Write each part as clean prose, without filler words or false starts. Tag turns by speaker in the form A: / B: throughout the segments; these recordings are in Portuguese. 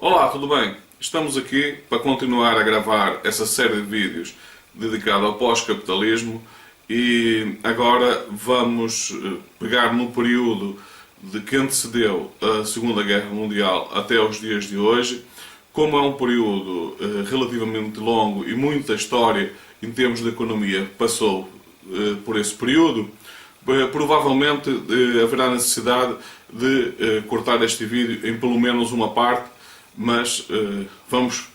A: Olá, tudo bem? Estamos aqui para continuar a gravar essa série de vídeos dedicada ao pós-capitalismo e agora vamos pegar no período que antecedeu a Segunda Guerra Mundial até os dias de hoje. Como é um período relativamente longo e muita história em termos de economia passou por esse período, provavelmente haverá necessidade de cortar este vídeo em pelo menos uma parte, mas vamos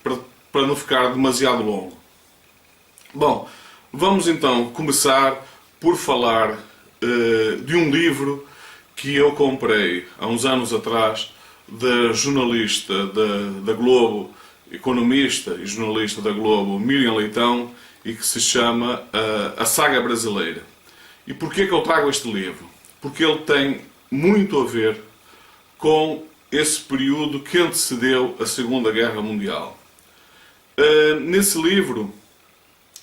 A: para não ficar demasiado longo. Bom, vamos então começar por falar de um livro que eu comprei há uns anos atrás da jornalista da Globo, economista e jornalista da Globo, Miriam Leitão, e que se chama A Saga Brasileira. E porquê que eu trago este livro? Porque ele tem muito a ver com esse período que antecedeu a Segunda Guerra Mundial. Nesse livro,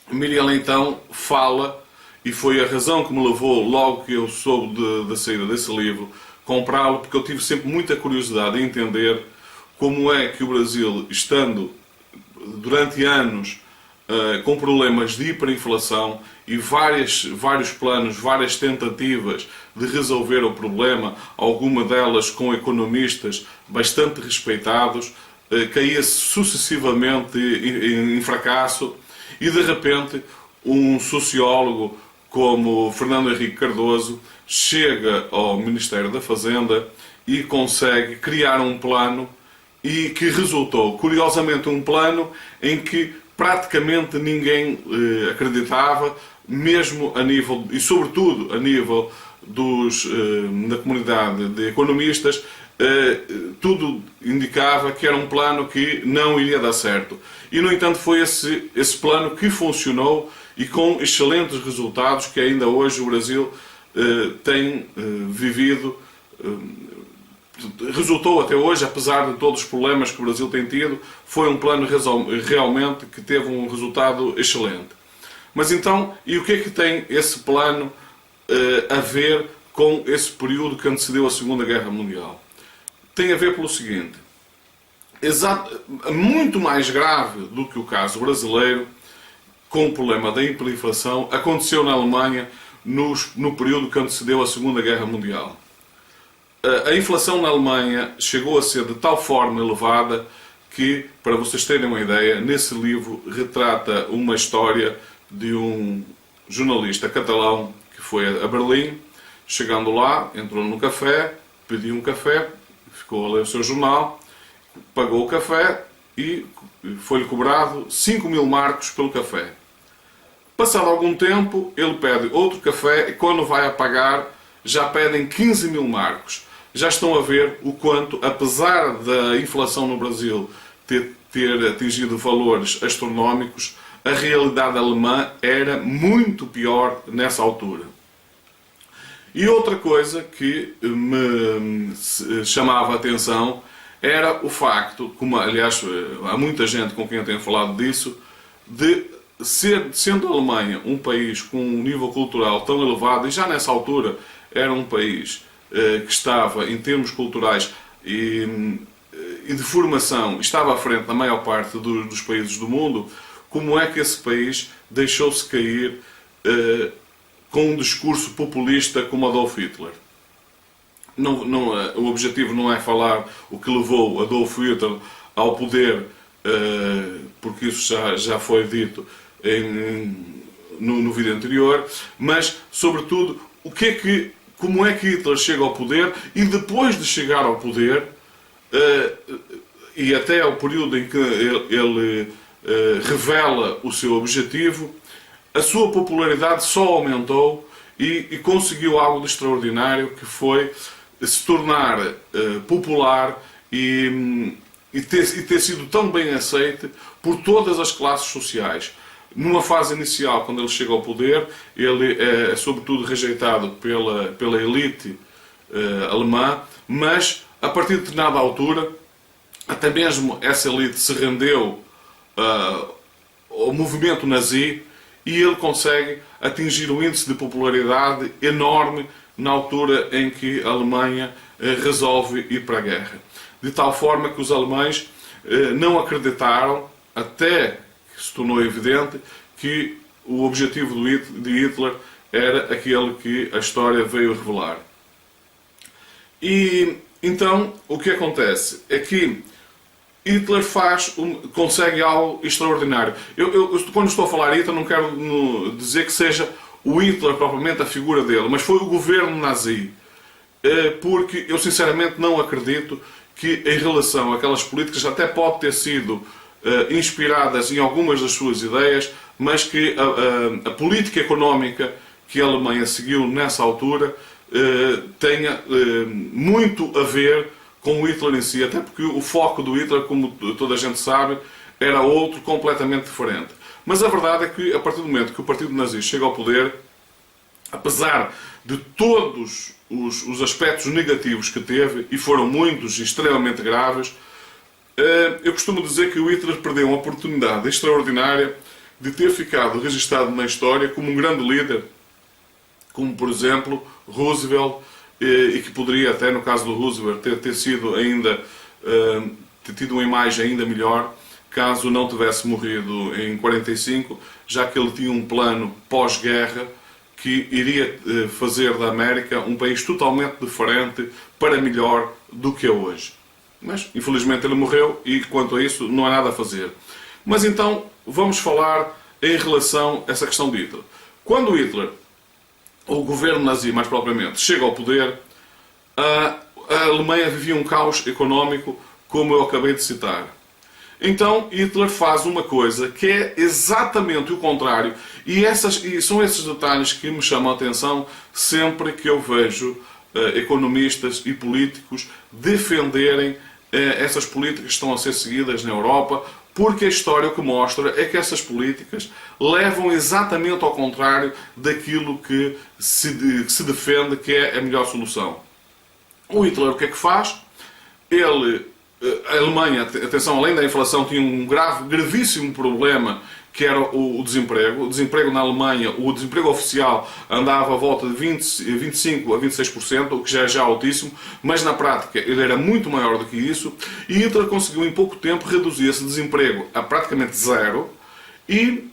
A: Miriam Leitão fala, e foi a razão que me levou, logo que eu soube da saída desse livro, comprá-lo, porque eu tive sempre muita curiosidade em entender como é que o Brasil, estando durante anos com problemas de hiperinflação e vários planos, várias tentativas de resolver o problema, alguma delas com economistas bastante respeitados, caía-se sucessivamente em fracasso e de repente um sociólogo como Fernando Henrique Cardoso chega ao Ministério da Fazenda e consegue criar um plano e que resultou, curiosamente, um plano em que praticamente ninguém acreditava, mesmo a nível, e sobretudo a nível da comunidade de economistas, tudo indicava que era um plano que não iria dar certo. E, no entanto, foi esse plano que funcionou e com excelentes resultados que ainda hoje o Brasil tem vivido. Resultou até hoje, apesar de todos os problemas que o Brasil tem tido, foi um plano realmente que teve um resultado excelente. Mas então, e o que é que tem esse plano a ver com esse período que antecedeu a Segunda Guerra Mundial? Tem a ver pelo seguinte: muito mais grave do que o caso brasileiro, com o problema da hiperinflação, aconteceu na Alemanha no período que antecedeu a Segunda Guerra Mundial. A inflação na Alemanha chegou a ser de tal forma elevada que, para vocês terem uma ideia, nesse livro retrata uma história de um jornalista catalão que foi a Berlim. Chegando lá, entrou num café, pediu um café, ficou a ler o seu jornal, pagou o café e foi-lhe cobrado 5.000 marcos pelo café. Passado algum tempo, ele pede outro café e quando vai a pagar já pedem 15.000 marcos. Já estão a ver o quanto, apesar da inflação no Brasil ter atingido valores astronómicos, a realidade alemã era muito pior nessa altura. E outra coisa que me chamava a atenção era o facto, como aliás há muita gente com quem eu tenho falado disso, de sendo a Alemanha um país com um nível cultural tão elevado, e já nessa altura era um país que estava, em termos culturais e de formação, estava à frente da maior parte dos países do mundo, como é que esse país deixou-se cair com um discurso populista como Adolf Hitler? O objetivo não é falar o que levou Adolf Hitler ao poder, porque isso já foi dito no vídeo anterior, mas, sobretudo, como é que Hitler chega ao poder e depois de chegar ao poder, e até ao período em que ele revela o seu objetivo, a sua popularidade só aumentou e conseguiu algo de extraordinário, que foi se tornar popular e ter sido tão bem aceite por todas as classes sociais. Numa fase inicial, quando ele chega ao poder, ele é sobretudo rejeitado pela elite alemã, mas a partir de determinada altura, até mesmo essa elite se rendeu ao movimento nazi e ele consegue atingir um índice de popularidade enorme na altura em que a Alemanha resolve ir para a guerra. De tal forma que os alemães não acreditaram, até que se tornou evidente, que o objetivo de Hitler era aquele que a história veio revelar. E então o que acontece é que Hitler consegue algo extraordinário. Quando estou a falar Hitler, não quero dizer que seja o Hitler propriamente a figura dele, mas foi o governo nazi. Porque eu sinceramente não acredito que, em relação àquelas políticas, até pode ter sido inspiradas em algumas das suas ideias, mas que a política económica que a Alemanha seguiu nessa altura tenha muito a ver com o Hitler em si, até porque o foco do Hitler, como toda a gente sabe, era outro, completamente diferente. Mas a verdade é que, a partir do momento que o Partido Nazi chega ao poder, apesar de todos os aspectos negativos que teve, e foram muitos e extremamente graves, eu costumo dizer que o Hitler perdeu uma oportunidade extraordinária de ter ficado registado na história como um grande líder, como, por exemplo, Roosevelt, e que poderia, até no caso do Roosevelt, ter sido ainda, ter tido uma imagem ainda melhor, caso não tivesse morrido em 45, já que ele tinha um plano pós-guerra que iria fazer da América um país totalmente diferente, para melhor do que é hoje. Mas, infelizmente, ele morreu e, quanto a isso, não há nada a fazer. Mas então, vamos falar em relação a essa questão de Hitler. Quando Hitler, ou o governo nazi mais propriamente, chega ao poder, a Alemanha vivia um caos económico, como eu acabei de citar. Então Hitler faz uma coisa que é exatamente o contrário, e são esses detalhes que me chamam a atenção sempre que eu vejo economistas e políticos defenderem essas políticas que estão a ser seguidas na Europa, porque a história o que mostra é que essas políticas levam exatamente ao contrário daquilo que se defende que é a melhor solução. O Hitler o que é que faz? A Alemanha, atenção, além da inflação, tinha um gravíssimo problema, que era o desemprego. O desemprego na Alemanha, o desemprego oficial andava à volta de 25% a 26%, o que já é altíssimo, mas na prática ele era muito maior do que isso, e Hitler conseguiu em pouco tempo reduzir esse desemprego a praticamente zero, e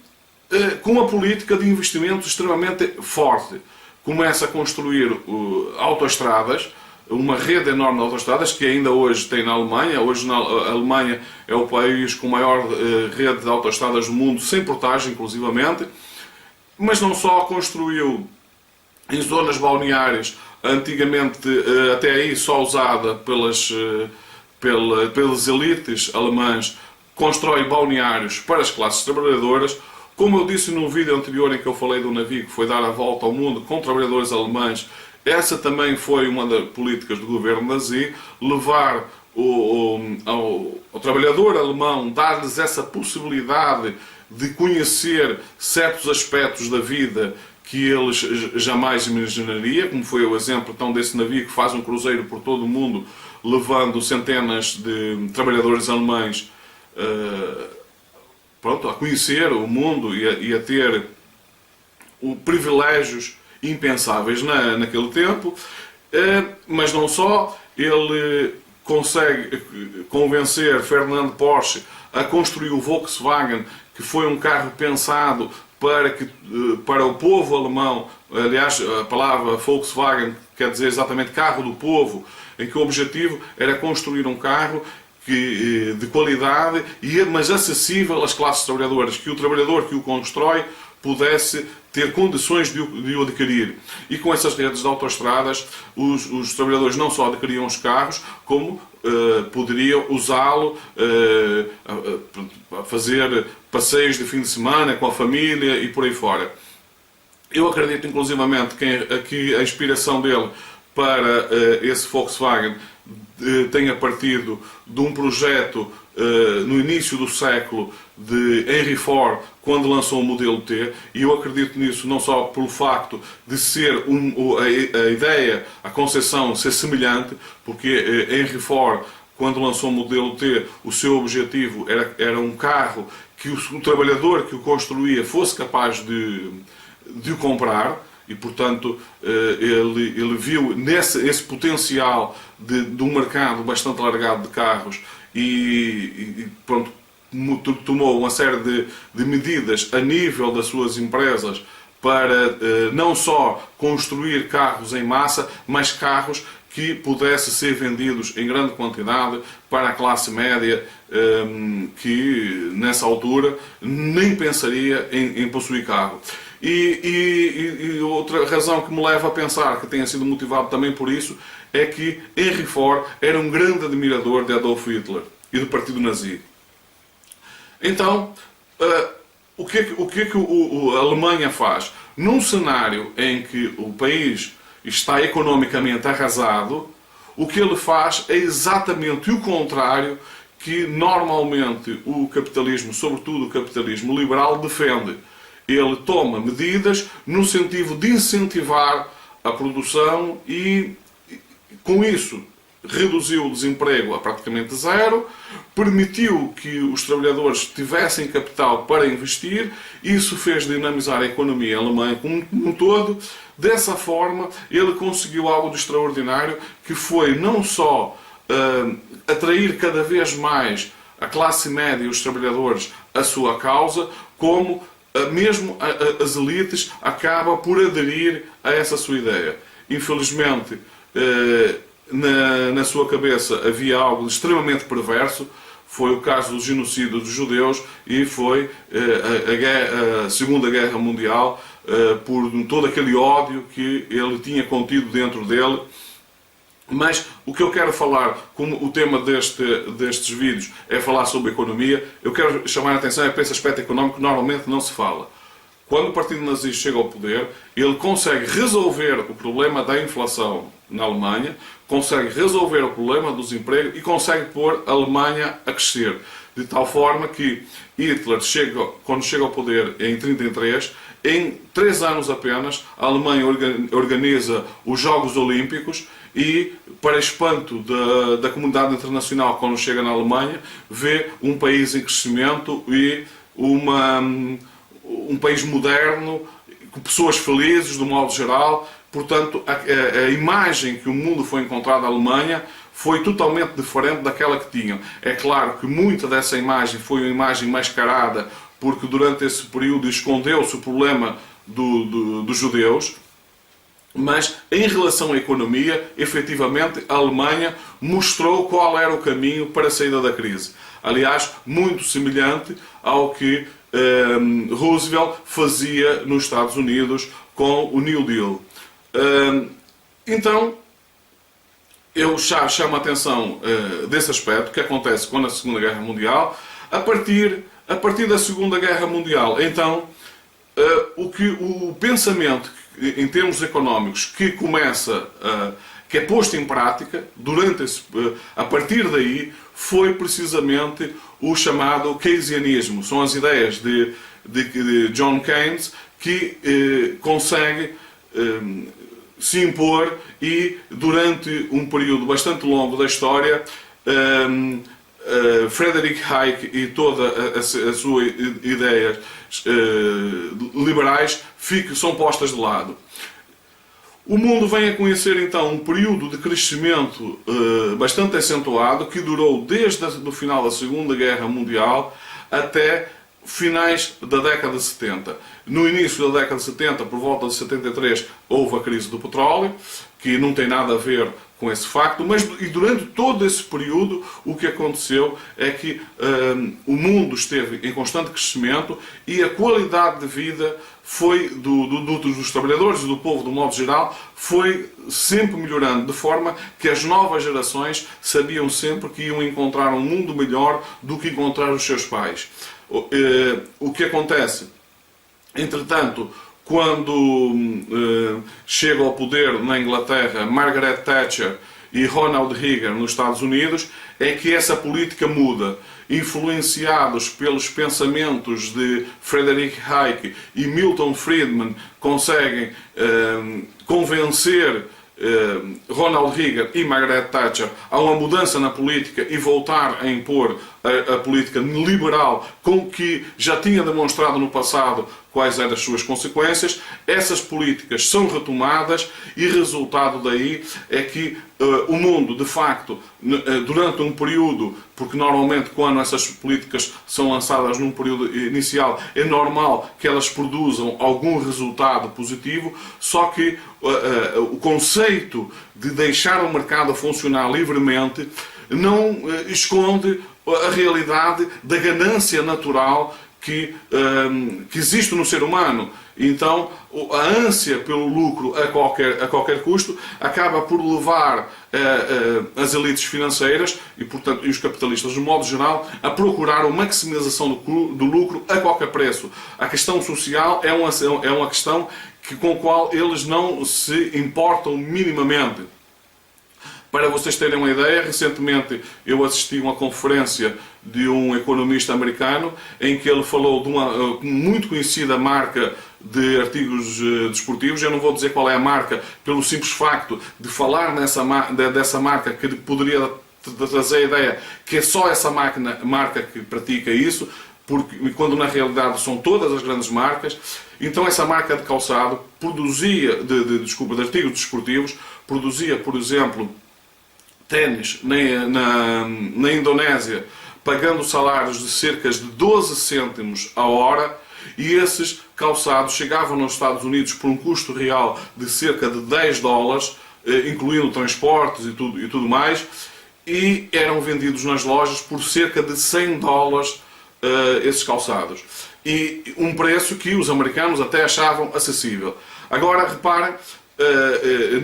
A: com uma política de investimento extremamente forte. Começa a construir autoestradas, uma rede enorme de autoestradas que ainda hoje tem na Alemanha. Hoje a Alemanha é o país com maior rede de autoestradas do mundo, sem portagem inclusivamente. Mas não só construiu em zonas balneares, antigamente até aí só usada pelas elites alemãs, constrói balneários para as classes trabalhadoras. Como eu disse no vídeo anterior em que eu falei do navio que foi dar a volta ao mundo com trabalhadores alemães, essa também foi uma das políticas do governo nazi, levar ao trabalhador alemão, dar-lhes essa possibilidade de conhecer certos aspectos da vida que eles jamais imaginariam, como foi o exemplo então desse navio que faz um cruzeiro por todo o mundo, levando centenas de trabalhadores alemães a conhecer o mundo e a ter privilégios impensáveis naquele tempo. Mas não só, ele consegue convencer Ferdinand Porsche a construir o Volkswagen, que foi um carro pensado para o povo alemão. Aliás, a palavra Volkswagen quer dizer exatamente carro do povo, em que o objetivo era construir um carro de qualidade, mas acessível às classes trabalhadoras, que o trabalhador que o constrói pudesse ter condições de o adquirir. E com essas redes de autoestradas, os trabalhadores não só adquiriam os carros, como poderiam usá-lo a fazer passeios de fim de semana com a família e por aí fora. Eu acredito inclusivamente que a inspiração dele para esse Volkswagen tenha partido de um projeto no início do século de Henry Ford, quando lançou o modelo T, e eu acredito nisso não só pelo facto de ser a ideia, a concepção ser semelhante, porque Henry Ford, quando lançou o modelo T, o seu objetivo era um carro que o trabalhador que o construía fosse capaz de o comprar, e portanto ele viu esse potencial de um mercado bastante alargado de carros, pronto, tomou uma série de medidas a nível das suas empresas para não só construir carros em massa, mas carros que pudessem ser vendidos em grande quantidade para a classe média, que nessa altura nem pensaria em possuir carro. E outra razão que me leva a pensar que tenha sido motivado também por isso é que Henry Ford era um grande admirador de Adolf Hitler e do partido nazi. Então, o que é que a Alemanha faz? Num cenário em que o país está economicamente arrasado, o que ele faz é exatamente o contrário que normalmente o capitalismo, sobretudo o capitalismo liberal, defende. Ele toma medidas no sentido de incentivar a produção e, com isso, reduziu o desemprego a praticamente zero, permitiu que os trabalhadores tivessem capital para investir, isso fez dinamizar a economia alemã como um todo. Dessa forma, ele conseguiu algo de extraordinário, que foi não só atrair cada vez mais a classe média e os trabalhadores à sua causa, como mesmo as elites acabam por aderir a essa sua ideia. Infelizmente, na sua cabeça havia algo extremamente perverso, foi o caso do genocídio dos judeus e foi a Segunda Guerra Mundial, por todo aquele ódio que ele tinha contido dentro dele. Mas o que eu quero falar, como o tema destes vídeos é falar sobre economia, eu quero chamar a atenção para esse aspecto económico que normalmente não se fala. Quando o Partido Nazi chega ao poder, ele consegue resolver o problema da inflação na Alemanha, consegue resolver o problema do desemprego e consegue pôr a Alemanha a crescer. De tal forma que Hitler, quando chega ao poder em 1933, em 3 anos apenas, a Alemanha organiza os Jogos Olímpicos e, para espanto da comunidade internacional, quando chega na Alemanha, vê um país em crescimento e um país moderno, com pessoas felizes, do modo geral. Portanto, a imagem que o mundo foi encontrar da Alemanha foi totalmente diferente daquela que tinham. É claro que muita dessa imagem foi uma imagem mascarada, porque durante esse período escondeu-se o problema dos judeus. Mas, em relação à economia, efetivamente, a Alemanha mostrou qual era o caminho para a saída da crise. Aliás, muito semelhante ao que Roosevelt fazia nos Estados Unidos com o New Deal. Então, eu já chamo a atenção desse aspecto que acontece com a Segunda Guerra Mundial. A partir da Segunda Guerra Mundial, então, o pensamento em termos económicos que é posto em prática a partir daí, foi precisamente o chamado keynesianismo. São as ideias de John Keynes que consegue se impor e, durante um período bastante longo da história, Friedrich Hayek e toda a sua ideias liberais são postas de lado. O mundo vem a conhecer então um período de crescimento bastante acentuado que durou desde o final da Segunda Guerra Mundial até finais da década de 70. No início da década de 70, por volta de 73, houve a crise do petróleo, que não tem nada a ver com esse facto, mas durante todo esse período o que aconteceu é que o mundo esteve em constante crescimento e a qualidade de vida foi dos trabalhadores e do povo, do modo geral, foi sempre melhorando, de forma que as novas gerações sabiam sempre que iam encontrar um mundo melhor do que encontrar os seus pais. O que acontece? Entretanto, quando chega ao poder na Inglaterra Margaret Thatcher e Ronald Reagan nos Estados Unidos, é que essa política muda. Influenciados pelos pensamentos de Friedrich Hayek e Milton Friedman, conseguem convencer Ronald Reagan e Margaret Thatcher a uma mudança na política e voltar a impor a política liberal, com que já tinha demonstrado no passado quais eram as suas consequências. Essas políticas são retomadas e resultado daí é que o mundo, de facto, durante um período, porque normalmente quando essas políticas são lançadas num período inicial, é normal que elas produzam algum resultado positivo, só que o conceito de deixar o mercado funcionar livremente não esconde a realidade da ganância natural que existe no ser humano. Então, a ânsia pelo lucro a qualquer custo acaba por levar as elites financeiras e, portanto, e os capitalistas, de modo geral, a procurar a maximização do lucro a qualquer preço. A questão social é uma questão com a qual eles não se importam minimamente. Para vocês terem uma ideia, recentemente eu assisti a uma conferência de um economista americano em que ele falou de uma muito conhecida marca de artigos desportivos. Eu não vou dizer qual é a marca, pelo simples facto de falar dessa marca, que poderia trazer a ideia que é só essa marca que pratica isso, porque, quando na realidade são todas as grandes marcas. Então essa marca de calçado produzia, de artigos desportivos, produzia, por exemplo, ténis na Indonésia, pagando salários de cerca de 12 cêntimos a hora, e esses calçados chegavam nos Estados Unidos por um custo real de cerca de 10 dólares, incluindo transportes e tudo mais, e eram vendidos nas lojas por cerca de 100 dólares esses calçados. E um preço que os americanos até achavam acessível. Agora, reparem,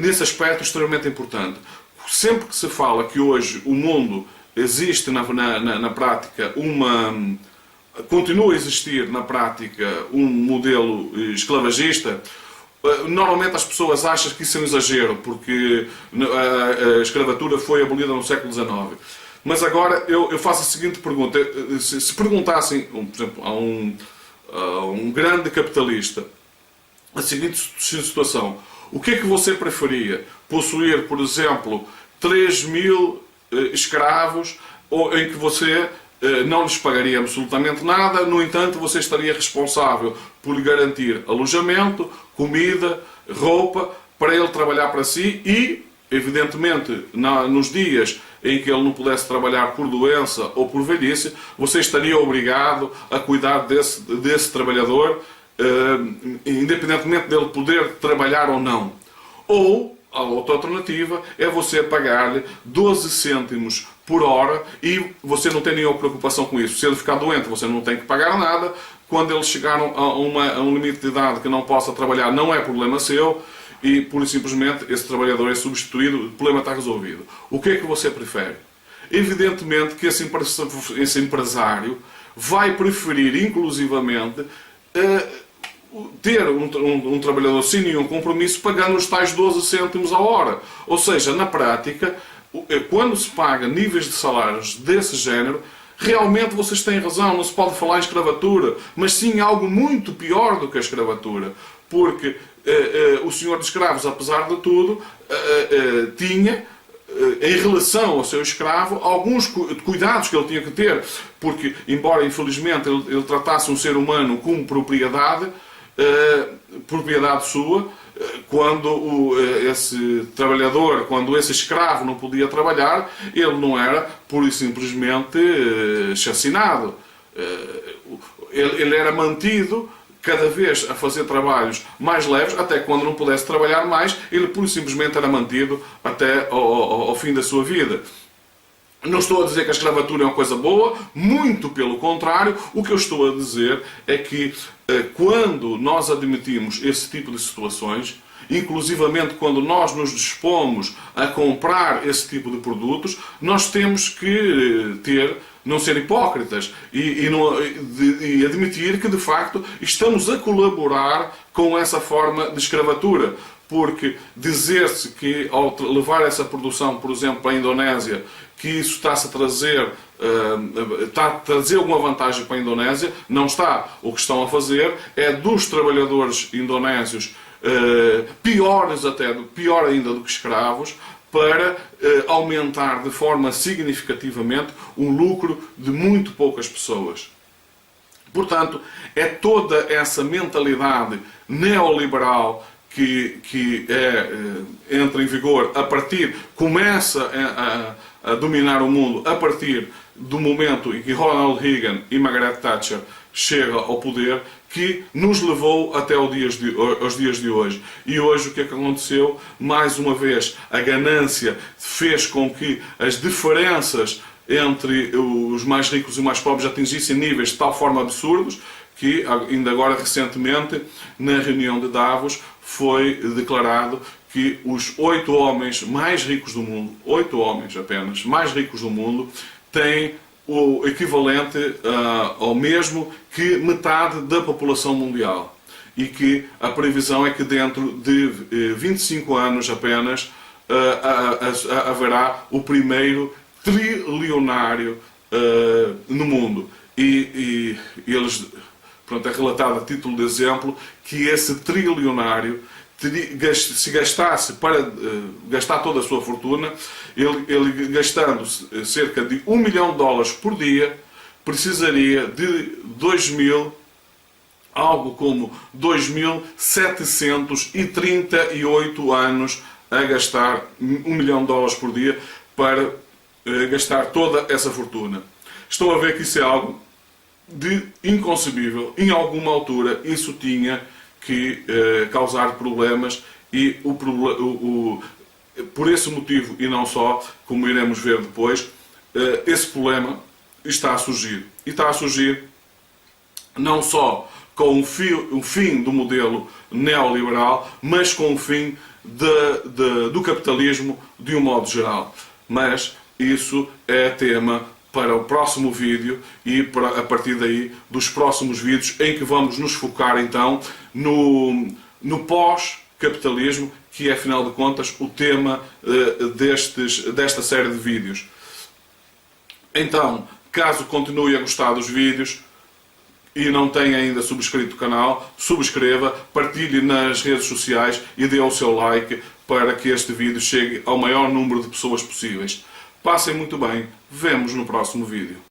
A: nesse aspecto extremamente importante. Sempre que se fala que hoje o mundo existe na prática continua a existir na prática um modelo esclavagista, normalmente as pessoas acham que isso é um exagero, porque a escravatura foi abolida no século XIX. Mas agora eu faço a seguinte pergunta. Se perguntassem, por exemplo, a um grande capitalista a seguinte situação: o que é que você preferia? Possuir, por exemplo, 3.000 escravos, em que você não lhes pagaria absolutamente nada, no entanto você estaria responsável por lhe garantir alojamento, comida, roupa, para ele trabalhar para si e, evidentemente, nos dias em que ele não pudesse trabalhar por doença ou por velhice, você estaria obrigado a cuidar desse trabalhador, independentemente dele poder trabalhar ou não. Ou a outra alternativa é você pagar-lhe 12 cêntimos por hora e você não tem nenhuma preocupação com isso. Se ele ficar doente, você não tem que pagar nada. Quando eles chegaram a um limite de idade que não possa trabalhar, não é problema seu, e pura e simplesmente esse trabalhador é substituído, o problema está resolvido. O que é que você prefere? Evidentemente que esse empresário vai preferir, inclusivamente, ter um trabalhador sem nenhum compromisso, pagando os tais 12 cêntimos a hora. Ou seja, na prática, quando se paga níveis de salários desse género, realmente vocês têm razão, não se pode falar em escravatura, mas sim algo muito pior do que a escravatura. Porque o senhor de escravos, apesar de tudo, tinha, em relação ao seu escravo, alguns cuidados que ele tinha que ter, porque, embora infelizmente ele tratasse um ser humano como propriedade sua, quando esse trabalhador, quando esse escravo não podia trabalhar, ele não era pura e simplesmente chacinado. Ele era mantido cada vez a fazer trabalhos mais leves, até quando não pudesse trabalhar mais, ele pura e simplesmente era mantido até ao fim da sua vida. Não estou a dizer que a escravatura é uma coisa boa, muito pelo contrário. O que eu estou a dizer é que quando nós admitimos esse tipo de situações, inclusivamente quando nós nos dispomos a comprar esse tipo de produtos, nós temos que não ser hipócritas e admitir que, de facto, estamos a colaborar com essa forma de escravatura. Porque dizer-se que, ao levar essa produção, por exemplo, para a Indonésia, que isso está a trazer alguma vantagem para a Indonésia, não está. O que estão a fazer é dos trabalhadores indonésios, pior ainda do que escravos, para aumentar de forma significativamente o lucro de muito poucas pessoas. Portanto, é toda essa mentalidade neoliberal que entra em vigor começa a dominar o mundo a partir do momento em que Ronald Reagan e Margaret Thatcher chegam ao poder, que nos levou até aos dias de hoje. E hoje o que é que aconteceu? Mais uma vez, a ganância fez com que as diferenças entre os mais ricos e os mais pobres atingissem níveis de tal forma absurdos que, ainda agora recentemente, na reunião de Davos, foi declarado que os 8 homens mais ricos do mundo, 8 homens apenas, mais ricos do mundo, têm o equivalente ao mesmo que metade da população mundial. E que a previsão é que dentro de 25 anos apenas haverá o primeiro trilionário no mundo. E eles, pronto, é relatado a título de exemplo que esse trilionário, se gastasse para gastar toda a sua fortuna, ele gastando cerca de $1 milhão por dia, precisaria de algo como 2.738 anos a gastar $1 milhão por dia para gastar toda essa fortuna. Estão a ver que isso é algo de inconcebível. Em alguma altura isso tinha que causar problemas e por esse motivo, e não só, como iremos ver depois, esse problema está a surgir. E está a surgir não só com o fim do modelo neoliberal, mas com o fim do capitalismo de um modo geral. Mas isso é tema para o próximo vídeo e a partir daí dos próximos vídeos em que vamos nos focar então no pós-capitalismo, que é afinal de contas o tema desta série de vídeos. Então, caso continue a gostar dos vídeos e não tenha ainda subscrito o canal, subscreva, partilhe nas redes sociais e dê o seu like para que este vídeo chegue ao maior número de pessoas possíveis. Passem muito bem, vemo-nos no próximo vídeo.